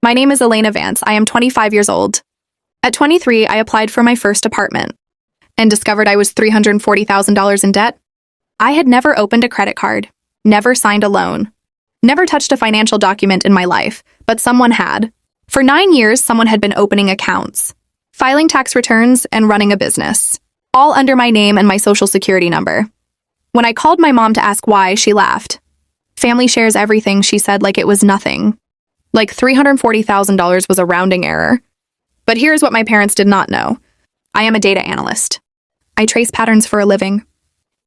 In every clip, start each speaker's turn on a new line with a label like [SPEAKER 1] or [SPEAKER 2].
[SPEAKER 1] My name is Elena Vance. I am 25 years old. At 23, I applied for my first apartment and discovered I was $340,000 in debt. I had never opened a credit card, never signed a loan, never touched a financial document in my life, but someone had. For 9 years, someone had been opening accounts, filing tax returns, and running a business, all under my name and my social security number. When I called my mom to ask why, she laughed. Family shares everything, she said, like it was nothing. Like $340,000 was a rounding error. But here's what my parents did not know. I am a data analyst. I trace patterns for a living.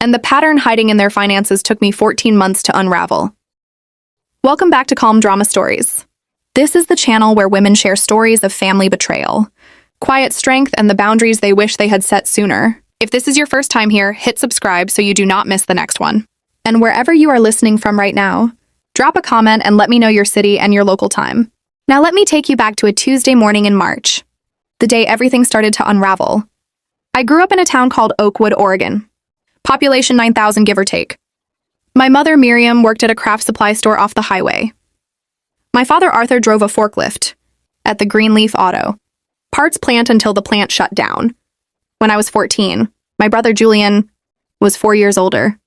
[SPEAKER 1] And the pattern hiding in their finances took me 14 months to unravel. Welcome back to Calm Drama Stories. This is the channel where women share stories of family betrayal, quiet strength, and the boundaries they wish they had set sooner. If this is your first time here, hit subscribe so you do not miss the next one. And wherever you are listening from right now, drop a comment and let me know your city and your local time. Now let me take you back to a Tuesday morning in March, the day everything started to unravel. I grew up in a town called Oakwood, Oregon. Population 9,000, give or take. My mother, Miriam, worked at a craft supply store off the highway. My father, Arthur, drove a forklift at the Greenleaf Auto parts plant until the plant shut down. When I was 14, my brother, Julian, was 4 years older.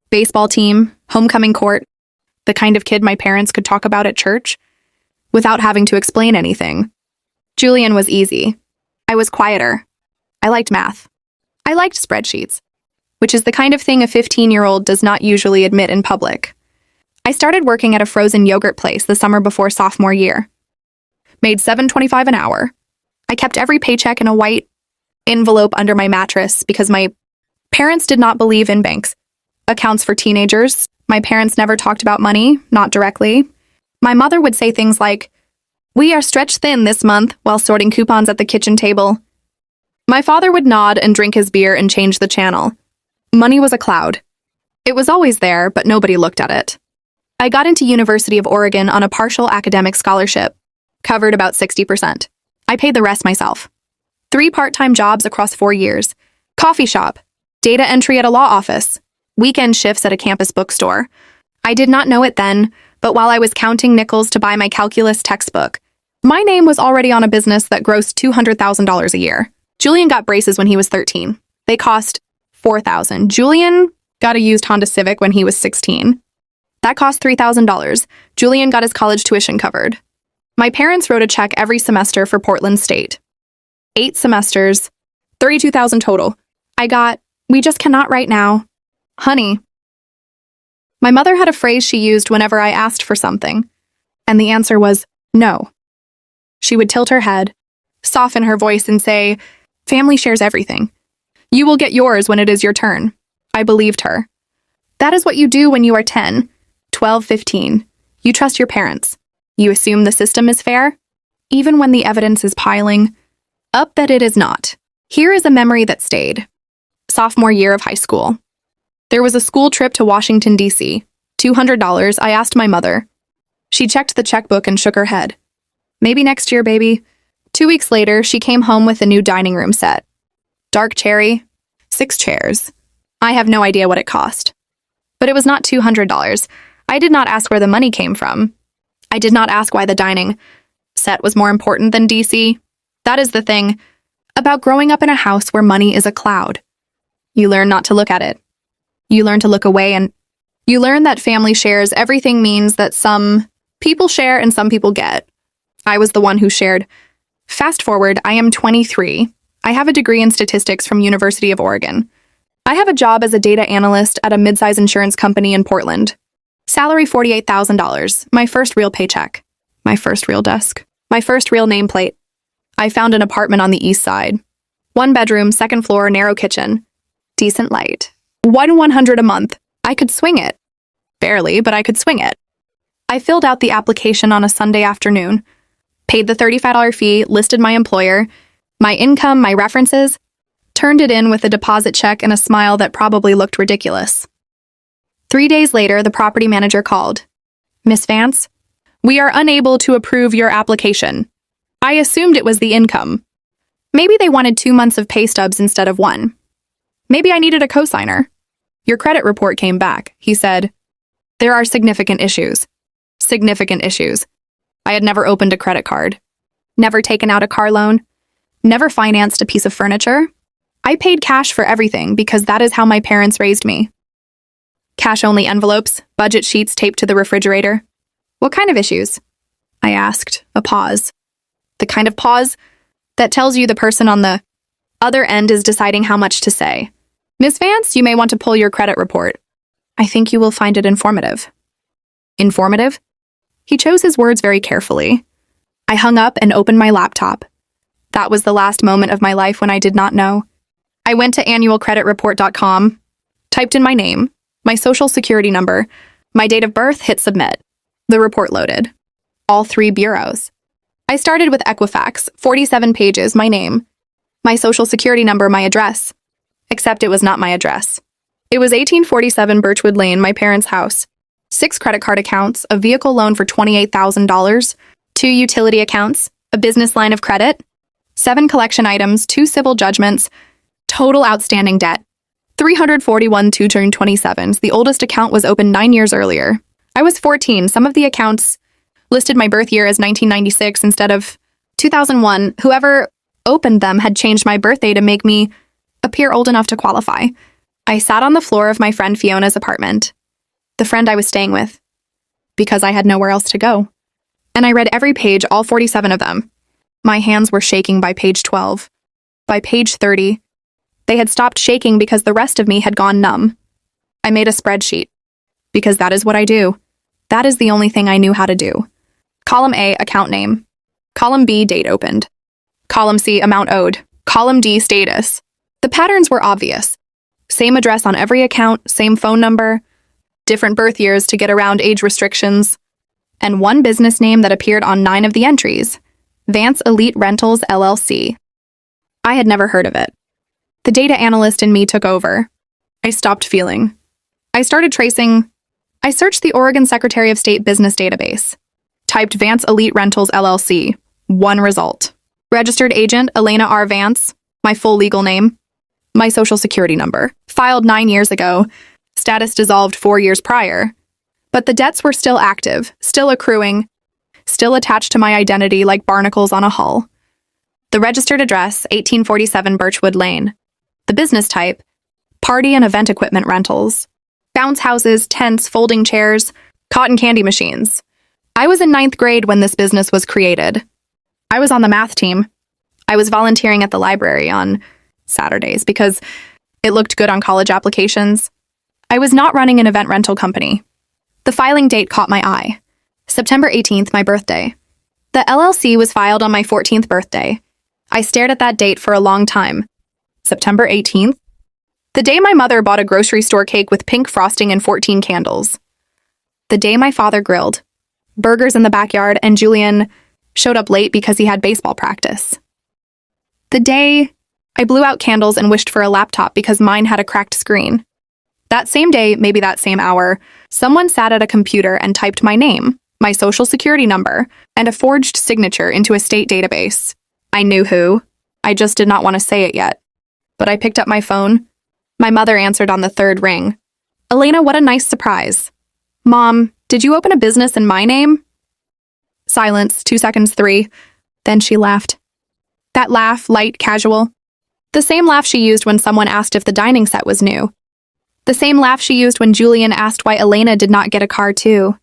[SPEAKER 1] Baseball team, homecoming court, the kind of kid my parents could talk about at church without having to explain anything. Julian was easy. I was quieter. I liked math. I liked spreadsheets, which is the kind of thing a 15-year-old does not usually admit in public. I started working at a frozen yogurt place the summer before sophomore year. Made $7.25 an hour. I kept every paycheck in a white envelope under my mattress because my parents did not believe in banks. Accounts for teenagers. My parents never talked about money, not directly. My mother would say things like, "We are stretched thin this month," while sorting coupons at the kitchen table. My father would nod and drink his beer and change the channel. Money was a cloud. It was always there, but nobody looked at it. I got into University of Oregon on a partial academic scholarship, covered about 60%. I paid the rest myself. 3 part-time jobs across 4 years. Coffee shop, data entry at a law office, weekend shifts at a campus bookstore. I did not know it then, but while I was counting nickels to buy my calculus textbook, my name was already on a business that grossed $200,000 a year. Julian got braces when he was 13. They cost $4,000. Julian got a used Honda Civic when he was 16. That cost $3,000. Julian got his college tuition covered. My parents wrote a check every semester for Portland State. 8 semesters, $32,000 total. We just cannot right now. Honey. My mother had a phrase she used whenever I asked for something, and the answer was no. She would tilt her head, soften her voice, and say, "Family shares everything. You will get yours when it is your turn." I believed her. That is what you do when you are 10, 12, 15. You trust your parents. You assume the system is fair, even when the evidence is piling up that it is not. Here is a memory that stayed. Sophomore year of high school. There was a school trip to Washington, D.C. $200, I asked my mother. She checked the checkbook and shook her head. "Maybe next year, baby." 2 weeks later, she came home with a new dining room set. Dark cherry, 6 chairs. I have no idea what it cost. But it was not $200. I did not ask where the money came from. I did not ask why the dining set was more important than DC. That is the thing about growing up in a house where money is a cloud. You learn not to look at it. You learn to look away, and you learn that family shares everything means that some people share and some people get. I was the one who shared. Fast forward, I am 23. I have a degree in statistics from University of Oregon. I have a job as a data analyst at a mid-size insurance company in Portland. Salary $48,000. My first real paycheck. My first real desk. My first real nameplate. I found an apartment on the east side. 1 bedroom, 2nd floor, narrow kitchen. Decent light. $100 a month. I could swing it. Barely, but I could swing it. I filled out the application on a Sunday afternoon, paid the $35 fee, listed my employer, my income, my references, turned it in with a deposit check and a smile that probably looked ridiculous. 3 days later, the property manager called. "Miss Vance, we are unable to approve your application." I assumed it was the income. Maybe they wanted 2 months of pay stubs instead of 1. Maybe I needed a cosigner. "Your credit report came back," he said. "There are significant issues." Significant issues. I had never opened a credit card, never taken out a car loan, never financed a piece of furniture. I paid cash for everything because that is how my parents raised me. Cash-only envelopes, budget sheets taped to the refrigerator. What kind of issues? I asked, a pause. The kind of pause that tells you the person on the other end is deciding how much to say. Miss Vance, you may want to pull your credit report. I think you will find it informative. Informative? He chose his words very carefully. I hung up and opened my laptop. That was the last moment of my life when I did not know. I went to annualcreditreport.com, typed in my name, my social security number, my date of birth, hit submit. The report loaded. All 3 bureaus. I started with Equifax, 47 pages, my name, my social security number, my address. Except it was not my address. It was 1847 Birchwood Lane, my parents' house. 6 credit card accounts, a vehicle loan for $28,000, 2 utility accounts, a business line of credit, 7 collection items, 2 civil judgments, total outstanding debt, 341 2/27s. The oldest account was opened 9 years earlier. I was 14. Some of the accounts listed my birth year as 1996 instead of 2001. Whoever opened them had changed my birthday to make me appear old enough to qualify. I sat on the floor of my friend Fiona's apartment, the friend I was staying with, because I had nowhere else to go. And I read every page, all 47 of them. My hands were shaking by page 12. By page 30, they had stopped shaking because the rest of me had gone numb. I made a spreadsheet, because that is what I do. That is the only thing I knew how to do. Column A, account name. Column B, date opened. Column C, amount owed. Column D, status. The patterns were obvious. Same address on every account, same phone number, different birth years to get around age restrictions, and one business name that appeared on 9 of the entries, Vance Elite Rentals, LLC. I had never heard of it. The data analyst in me took over. I stopped feeling. I started tracing. I searched the Oregon Secretary of State business database. Typed Vance Elite Rentals, LLC. 1 result. Registered agent, Elena R. Vance. My full legal name. My social security number. Filed 9 years ago. Status dissolved 4 years prior. But the debts were still active, still accruing, still attached to my identity like barnacles on a hull. The registered address, 1847 Birchwood Lane. The business type, party and event equipment rentals. Bounce houses, tents, folding chairs, cotton candy machines. I was in 9th grade when this business was created. I was on the math team. I was volunteering at the library on Saturdays because it looked good on college applications. I was not running an event rental company. The filing date caught my eye. September 18th, my birthday. The LLC was filed on my 14th birthday. I stared at that date for a long time. September 18th? The day my mother bought a grocery store cake with pink frosting and 14 candles. The day my father grilled. Burgers in the backyard and Julian showed up late because he had baseball practice. The day I blew out candles and wished for a laptop because mine had a cracked screen. That same day, maybe that same hour, someone sat at a computer and typed my name, my social security number, and a forged signature into a state database. I knew who. I just did not want to say it yet. But I picked up my phone. My mother answered on the 3rd ring. Elena, what a nice surprise. Mom, did you open a business in my name? Silence, 2 seconds, 3. Then she laughed. That laugh, light, casual. The same laugh she used when someone asked if the dining set was new. The same laugh she used when Julian asked why Elena did not get a car too.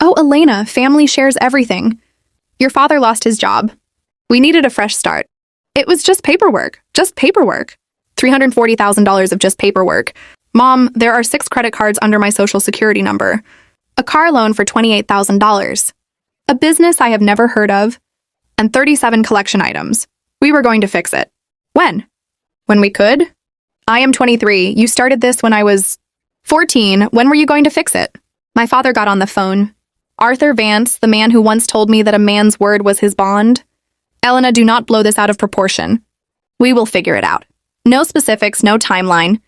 [SPEAKER 1] Oh, Elena, family shares everything. Your father lost his job. We needed a fresh start. It was just paperwork. Just paperwork. $340,000 of just paperwork. Mom, there are 6 credit cards under my social security number. A car loan for $28,000. A business I have never heard of. And 37 collection items. We were going to fix it. When? When we could? I am 23. You started this when I was 14. When were you going to fix it? My father got on the phone. Arthur Vance, the man who once told me that a man's word was his bond. Elena, do not blow this out of proportion. We will figure it out. No specifics, no timeline.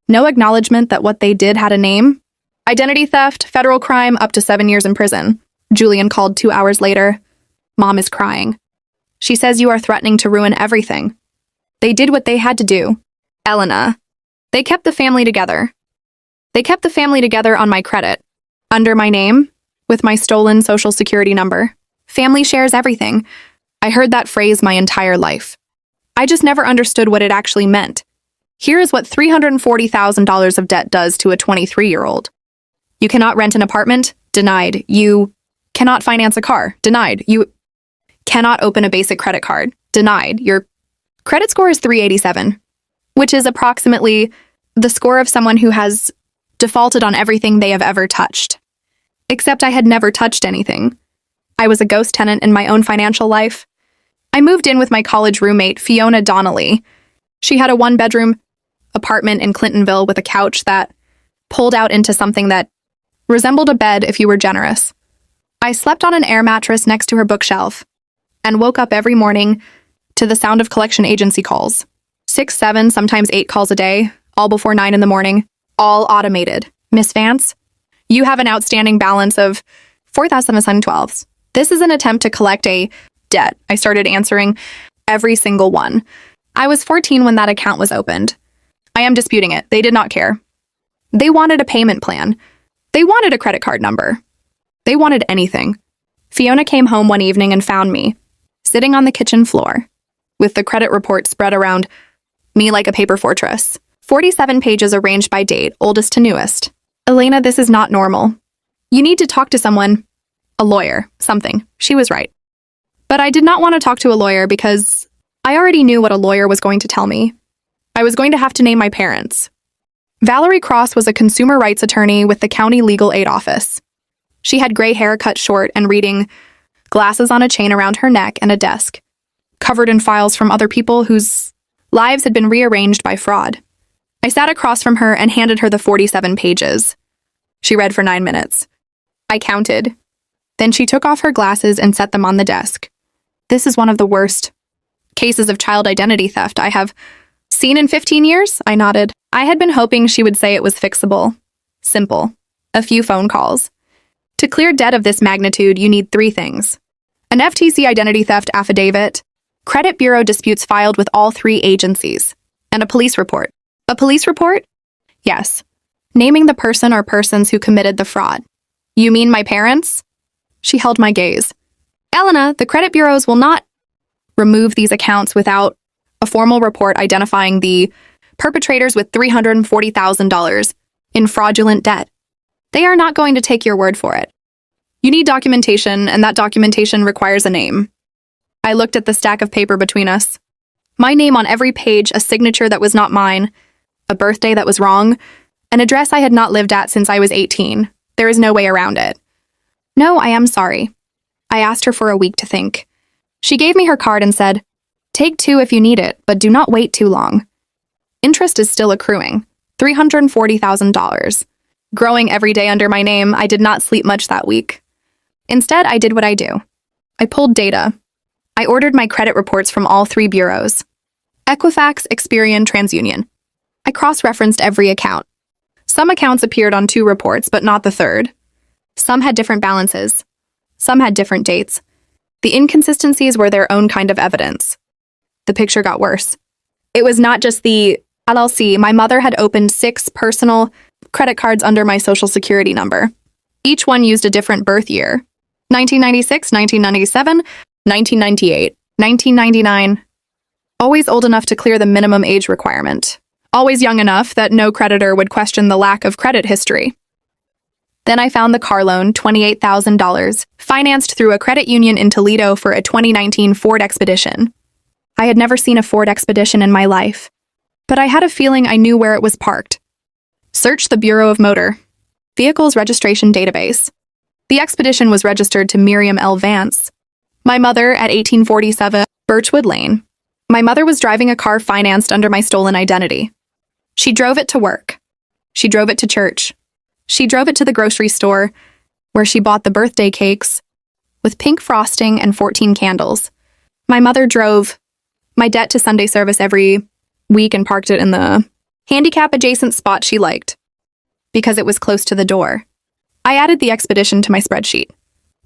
[SPEAKER 1] No acknowledgement that what they did had a name. Identity theft, federal crime, up to 7 years in prison. Julian called 2 hours later. Mom is crying. She says you are threatening to ruin everything. They did what they had to do. Elena. They kept the family together. They kept the family together on my credit. Under my name, with my stolen social security number. Family shares everything. I heard that phrase my entire life. I just never understood what it actually meant. Here is what $340,000 of debt does to a 23-year-old. You cannot rent an apartment? Denied. You cannot finance a car? Denied. You cannot open a basic credit card? Denied. Your credit score is 387, which is approximately the score of someone who has defaulted on everything they have ever touched. Except I had never touched anything. I was a ghost tenant in my own financial life. I moved in with my college roommate, Fiona Donnelly. She had a one-bedroom apartment in Clintonville with a couch that pulled out into something that resembled a bed if you were generous. I slept on an air mattress next to her bookshelf and woke up every morning to the sound of collection agency calls. 6, 7, sometimes 8 calls a day, all before 9 in the morning, all automated. Miss Vance, you have an outstanding balance of $4,712. This is an attempt to collect a debt. I started answering every single one. I was 14 when that account was opened. I am disputing it. They did not care. They wanted a payment plan. They wanted a credit card number. They wanted anything. Fiona came home one evening and found me, sitting on the kitchen floor, with the credit report spread around me like a paper fortress. 47 pages arranged by date, oldest to newest. Elena, this is not normal. You need to talk to someone. A lawyer. Something. She was right. But I did not want to talk to a lawyer because I already knew what a lawyer was going to tell me. I was going to have to name my parents. Valerie Cross was a consumer rights attorney with the county legal aid office. She had gray hair cut short and reading glasses on a chain around her neck and a desk, covered in files from other people whose lives had been rearranged by fraud. I sat across from her and handed her the 47 pages. She read for 9 minutes. I counted. Then she took off her glasses and set them on the desk. This is one of the worst cases of child identity theft I have seen in 15 years, I nodded. I had been hoping she would say it was fixable. Simple. A few phone calls. To clear debt of this magnitude, you need 3 things. An FTC identity theft affidavit, credit bureau disputes filed with all 3 agencies, and a police report. A police report? Yes. Naming the person or persons who committed the fraud. You mean my parents? She held my gaze. Elena, the credit bureaus will not remove these accounts without a formal report identifying the perpetrators with $340,000 in fraudulent debt. They are not going to take your word for it. You need documentation, and that documentation requires a name. I looked at the stack of paper between us. My name on every page, a signature that was not mine, a birthday that was wrong, an address I had not lived at since I was 18. There is no way around it. No, I am sorry. I asked her for a week to think. She gave me her card and said, "Take 2 if you need it, but do not wait too long. Interest is still accruing, $340,000. Growing every day under my name, I did not sleep much that week. Instead, I did what I do. I pulled data. I ordered my credit reports from all 3 bureaus. Equifax, Experian, TransUnion. I cross-referenced every account. Some accounts appeared on 2 reports, but not the 3rd. Some had different balances. Some had different dates. The inconsistencies were their own kind of evidence. The picture got worse. It was not just the LLC. My mother had opened 6 personal credit cards under my social security number. Each one used a different birth year. 1996, 1997, 1998, 1999. Always old enough to clear the minimum age requirement. Always young enough that no creditor would question the lack of credit history. Then I found the car loan, $28,000, financed through a credit union in Toledo for a 2019 Ford Expedition. I had never seen a Ford Expedition in my life, but I had a feeling I knew where it was parked. Search the Bureau of Motor Vehicles Registration Database. The Expedition was registered to Miriam L. Vance. My mother at 1847 Birchwood Lane. My mother was driving a car financed under my stolen identity. She drove it to work. She drove it to church. She drove it to the grocery store, where she bought the birthday cakes with pink frosting and 14 candles. My mother drove my debt to Sunday service every week and parked it in the handicap-adjacent spot she liked, because it was close to the door. I added the expedition to my spreadsheet.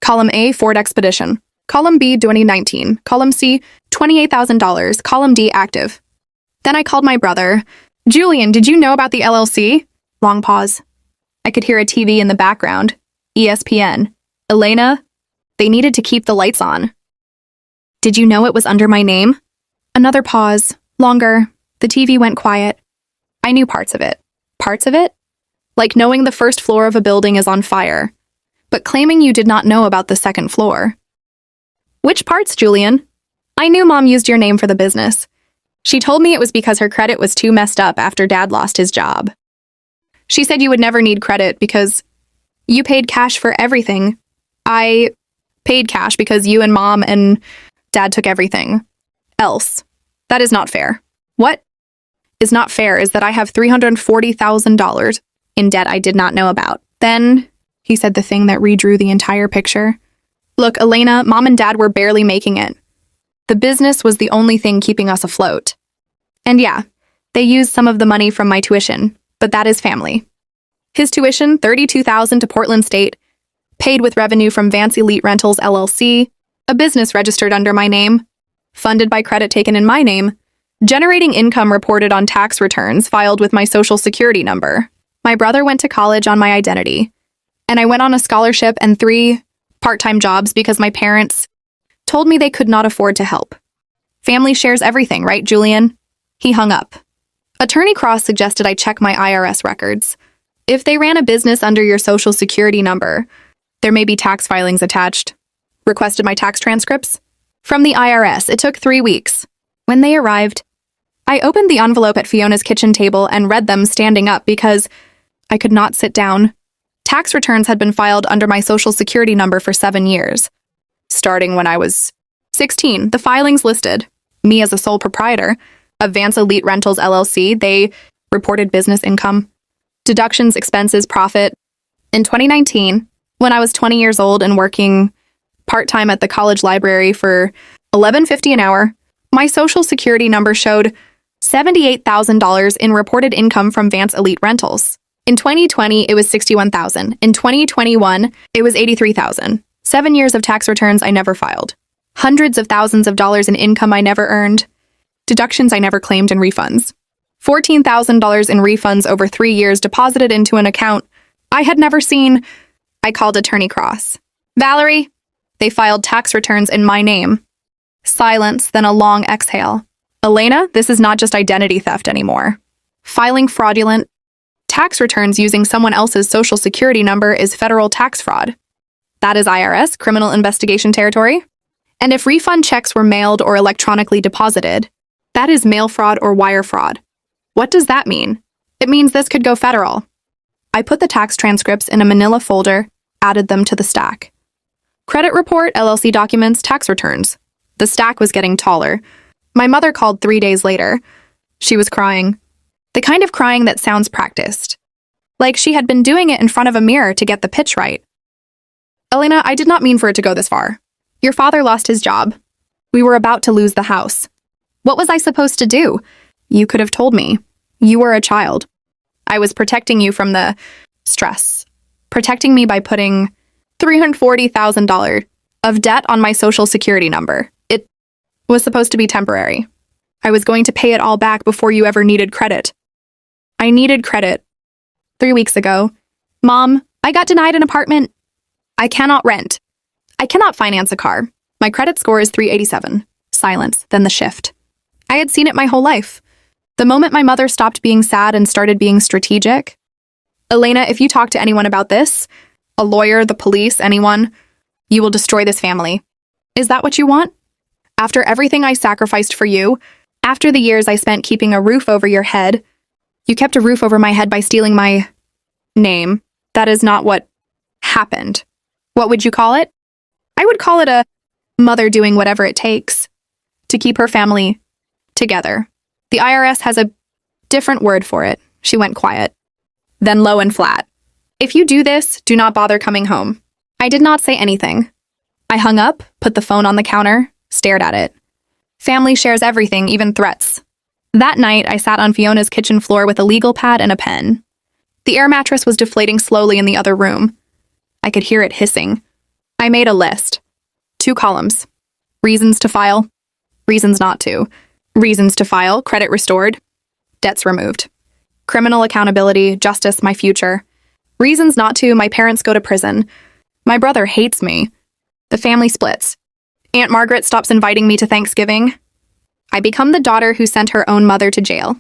[SPEAKER 1] Column A, Ford Expedition. Column B, 2019. Column C, $28,000. Column D, active. Then I called my brother. Julian, did you know about the LLC? Long pause. I could hear a TV in the background. ESPN. Elena, They needed to keep the lights on. Did you know it was under my name? Another pause. Longer. The TV went quiet. I knew parts of it. Parts of it? Like knowing the first floor of a building is on fire, but claiming you did not know about the second floor. Which parts, Julian? I knew Mom used your name for the business. She told me it was because her credit was too messed up after Dad lost his job. She said you would never need credit because you paid cash for everything. I paid cash because you and Mom and Dad took everything else. That is not fair. What is not fair is that I have $340,000 in debt I did not know about. Then he said the thing that redrew the entire picture. Look, Elena, Mom and Dad were barely making it. The business was the only thing keeping us afloat. And yeah, they used some of the money from my tuition, but that is family. His tuition, $32,000 to Portland State, paid with revenue from Vance Elite Rentals LLC, a business registered under my name, funded by credit taken in my name, generating income reported on tax returns filed with my social security number. My brother went to college on my identity, and I went on a scholarship and 3 part-time jobs because my parents told me they could not afford to help. Family shares everything, right, Julian? He hung up. Attorney Cross suggested I check my IRS records. If they ran a business under your social security number, there may be tax filings attached. Requested my tax transcripts? From the IRS, it took 3 weeks. When they arrived, I opened the envelope at Fiona's kitchen table and read them standing up because I could not sit down. Tax returns had been filed under my social security number for 7 years. Starting when I was 16, the filings listed me as a sole proprietor of Vance Elite Rentals LLC. They reported business income, deductions, expenses, profit. In 2019, when I was 20 years old and working part-time at the college library for $11.50 an hour, my social security number showed $78,000 in reported income from Vance Elite Rentals. In 2020, it was $61,000. In 2021, it was $83,000. 7 years of tax returns I never filed. Hundreds of thousands of dollars in income I never earned. Deductions I never claimed in refunds. $14,000 in refunds over 3 years deposited into an account I had never seen. I called Attorney Cross. Valerie, they filed tax returns in my name. Silence, then a long exhale. Elena, this is not just identity theft anymore. Filing fraudulent tax returns using someone else's social security number is federal tax fraud. That is IRS, criminal investigation territory. And if refund checks were mailed or electronically deposited, that is mail fraud or wire fraud. What does that mean? It means this could go federal. I put the tax transcripts in a manila folder, added them to the stack. Credit report, LLC documents, tax returns. The stack was getting taller. My mother called 3 days later. She was crying. The kind of crying that sounds practiced. Like she had been doing it in front of a mirror to get the pitch right. Elena, I did not mean for it to go this far. Your father lost his job. We were about to lose the house. What was I supposed to do? You could have told me. You were a child. I was protecting you from the stress. Protecting me by putting $340,000 of debt on my social security number. It was supposed to be temporary. I was going to pay it all back before you ever needed credit. I needed credit. 3 weeks ago. Mom, I got denied an apartment. I cannot rent. I cannot finance a car. My credit score is 387. Silence, then the shift. I had seen it my whole life. The moment my mother stopped being sad and started being strategic. Elena, if you talk to anyone about this, a lawyer, the police, anyone, you will destroy this family. Is that what you want? After everything I sacrificed for you, after the years I spent keeping a roof over your head, you kept a roof over my head by stealing my name. That is not what happened. What would you call it? I would call it a mother doing whatever it takes to keep her family together. The IRS has a different word for it. She went quiet. Then low and flat. If you do this, do not bother coming home. I did not say anything. I hung up, put the phone on the counter, stared at it. Family shares everything, even threats. That night, I sat on Fiona's kitchen floor with a legal pad and a pen. The air mattress was deflating slowly in the other room. I could hear it hissing. I made a list. 2 columns. Reasons to file. Reasons not to. Reasons to file. Credit restored. Debts removed. Criminal accountability. Justice. My future. Reasons not to. My parents go to prison. My brother hates me. The family splits. Aunt Margaret stops inviting me to Thanksgiving. I become the daughter who sent her own mother to jail.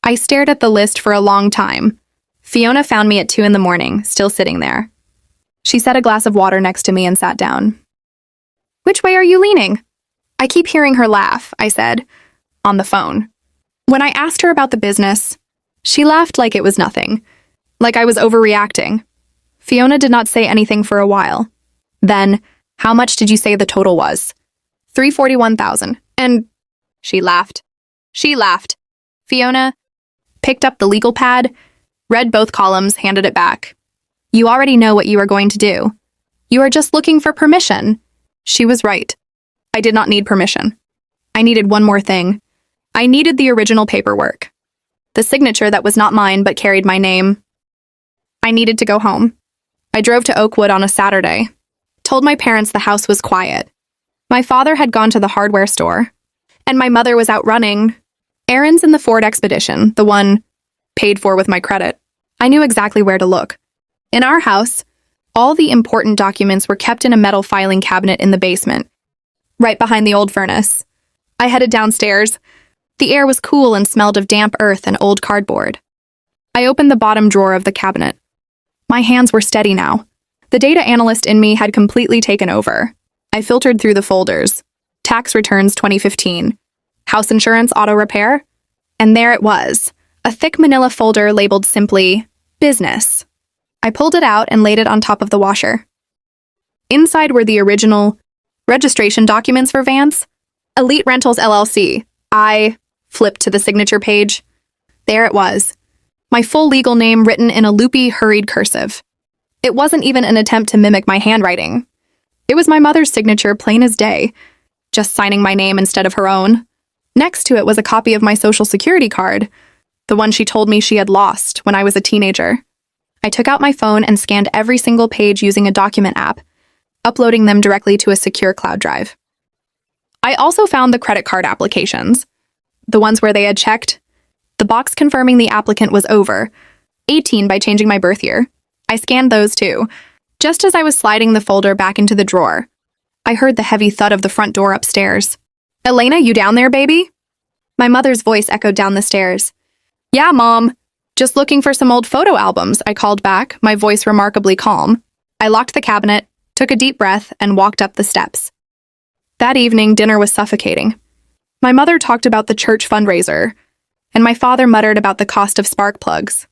[SPEAKER 1] I stared at the list for a long time. Fiona found me at 2 a.m, still sitting there. She set a glass of water next to me and sat down. "Which way are you leaning?" "I keep hearing her laugh," I said, on the phone. When I asked her about the business, she laughed like it was nothing, like I was overreacting. Fiona did not say anything for a while. Then, "How much did you say the total was?" $341,000. And she laughed. She laughed. Fiona picked up the legal pad, read both columns, handed it back. "You already know what you are going to do. You are just looking for permission." She was right. I did not need permission. I needed one more thing. I needed the original paperwork. The signature that was not mine but carried my name. I needed to go home. I drove to Oakwood on a Saturday. Told my parents the house was quiet. My father had gone to the hardware store, and my mother was out running errands in the Ford Expedition, the one paid for with my credit. I knew exactly where to look. In our house, all the important documents were kept in a metal filing cabinet in the basement, right behind the old furnace. I headed downstairs. The air was cool and smelled of damp earth and old cardboard. I opened the bottom drawer of the cabinet. My hands were steady now. The data analyst in me had completely taken over. I filtered through the folders. Tax returns 2015. House insurance auto repair. And there it was, a thick manila folder labeled simply, Business. I pulled it out and laid it on top of the washer. Inside were the original registration documents for Vance. Elite Rentals LLC. I flipped to the signature page. There it was. My full legal name written in a loopy, hurried cursive. It wasn't even an attempt to mimic my handwriting. It was my mother's signature, plain as day, just signing my name instead of her own. Next to it was a copy of my Social Security card, the one she told me she had lost when I was a teenager. I took out my phone and scanned every single page using a document app, uploading them directly to a secure cloud drive. I also found the credit card applications, the ones where they had checked the box confirming the applicant was over 18 by changing my birth year. I scanned those too. Just as I was sliding the folder back into the drawer, I heard the heavy thud of the front door upstairs. "Elena, you down there, baby?" My mother's voice echoed down the stairs. "Yeah, Mom. Just looking for some old photo albums," I called back, my voice remarkably calm. I locked the cabinet, took a deep breath, and walked up the steps. That evening, dinner was suffocating. My mother talked about the church fundraiser, and my father muttered about the cost of spark plugs.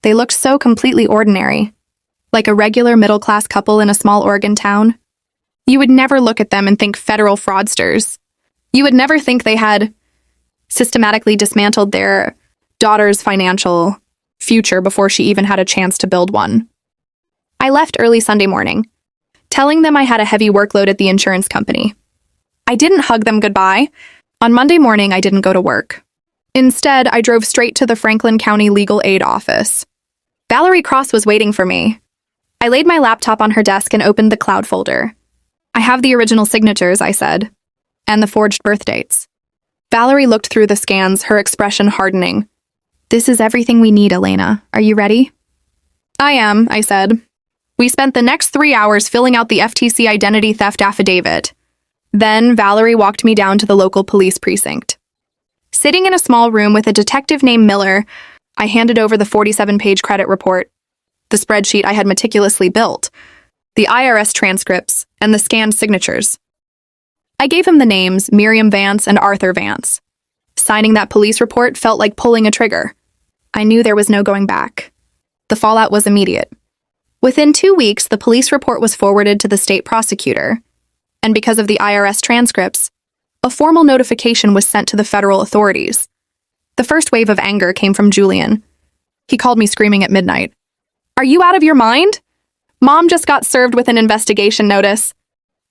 [SPEAKER 1] They looked so completely ordinary, like a regular middle-class couple in a small Oregon town. You would never look at them and think federal fraudsters. You would never think they had systematically dismantled their daughter's financial future before she even had a chance to build one. I left early Sunday morning, telling them I had a heavy workload at the insurance company. I didn't hug them goodbye. On Monday morning, I didn't go to work. Instead, I drove straight to the Franklin County Legal Aid office. Valerie Cross was waiting for me. I laid my laptop on her desk and opened the cloud folder. "I have the original signatures," I said, "and the forged birth dates." Valerie looked through the scans, her expression hardening. "This is everything we need, Elena. Are you ready?" "I am," I said. We spent the next 3 hours filling out the FTC identity theft affidavit. Then Valerie walked me down to the local police precinct. Sitting in a small room with a detective named Miller, I handed over the 47-page credit report, the spreadsheet I had meticulously built, the IRS transcripts, and the scanned signatures. I gave him the names Miriam Vance and Arthur Vance. Signing that police report felt like pulling a trigger. I knew there was no going back. The fallout was immediate. Within 2 weeks, the police report was forwarded to the state prosecutor, and because of the IRS transcripts, a formal notification was sent to the federal authorities. The first wave of anger came from Julian. He called me screaming at midnight. "Are you out of your mind? Mom just got served with an investigation notice.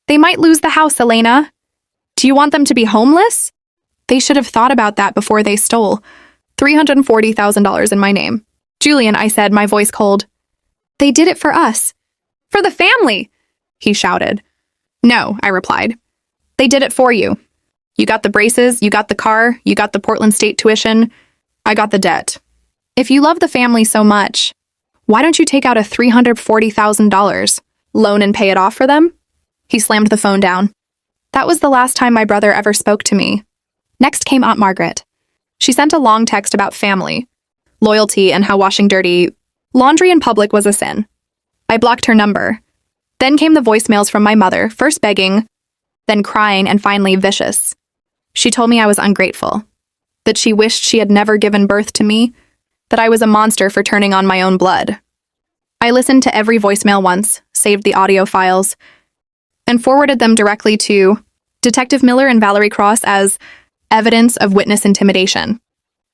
[SPEAKER 1] They might lose the house, Elena. Do you want them to be homeless? They should have thought about that before they stole $340,000 in my name." "Julian," I said, my voice cold. "They did it for us. For the family," he shouted. "No," I replied. "They did it for you. You got the braces, you got the car, you got the Portland State tuition. I got the debt. If you love the family so much, why don't you take out a $340,000 loan and pay it off for them?" He slammed the phone down. That was the last time my brother ever spoke to me. Next came Aunt Margaret. She sent a long text about family, loyalty, and how washing dirty laundry in public was a sin. I blocked her number. Then came the voicemails from my mother, first begging, then crying, and finally vicious. She told me I was ungrateful, that she wished she had never given birth to me, that I was a monster for turning on my own blood. I listened to every voicemail once, saved the audio files, and forwarded them directly to Detective Miller and Valerie Cross as evidence of witness intimidation.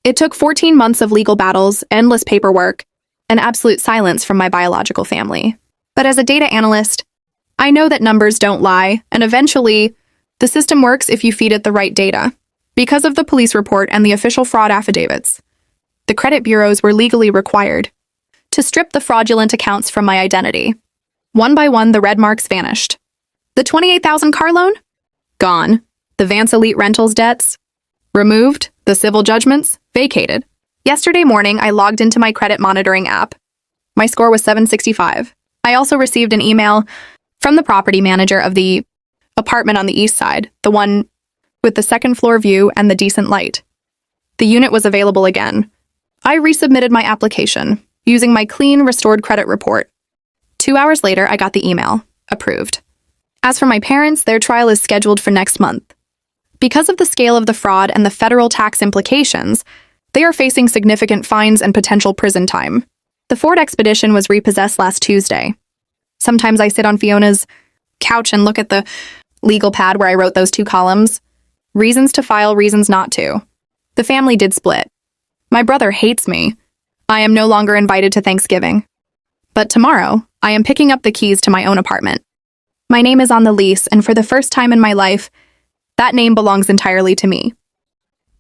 [SPEAKER 1] It took 14 months of legal battles, endless paperwork, and absolute silence from my biological family. But as a data analyst, I know that numbers don't lie, and eventually, the system works if you feed it the right data. Because of the police report and the official fraud affidavits, the credit bureaus were legally required to strip the fraudulent accounts from my identity. One by one, the red marks vanished. The $28,000 car loan? Gone. The Vance Elite Rentals debts? Removed. The civil judgments? Vacated. Yesterday morning, I logged into my credit monitoring app. My score was 765. I also received an email from the property manager of the apartment on the east side, the one with the second floor view and the decent light. The unit was available again. I resubmitted my application using my clean, restored credit report. 2 hours later, I got the email. Approved. As for my parents, their trial is scheduled for next month. Because of the scale of the fraud and the federal tax implications, they are facing significant fines and potential prison time. The Ford Expedition was repossessed last Tuesday. Sometimes I sit on Fiona's couch and look at the legal pad where I wrote those 2 columns. Reasons to file, reasons not to. The family did split. My brother hates me. I am no longer invited to Thanksgiving. But tomorrow, I am picking up the keys to my own apartment. My name is on the lease, and for the first time in my life, that name belongs entirely to me.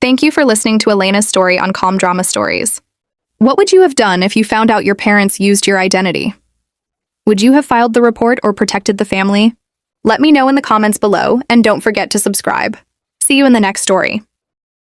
[SPEAKER 1] Thank you for listening to Elena's story on Calm Drama Stories. What would you have done if you found out your parents used your identity? Would you have filed the report or protected the family? Let me know in the comments below, and don't forget to subscribe. See you in the next story.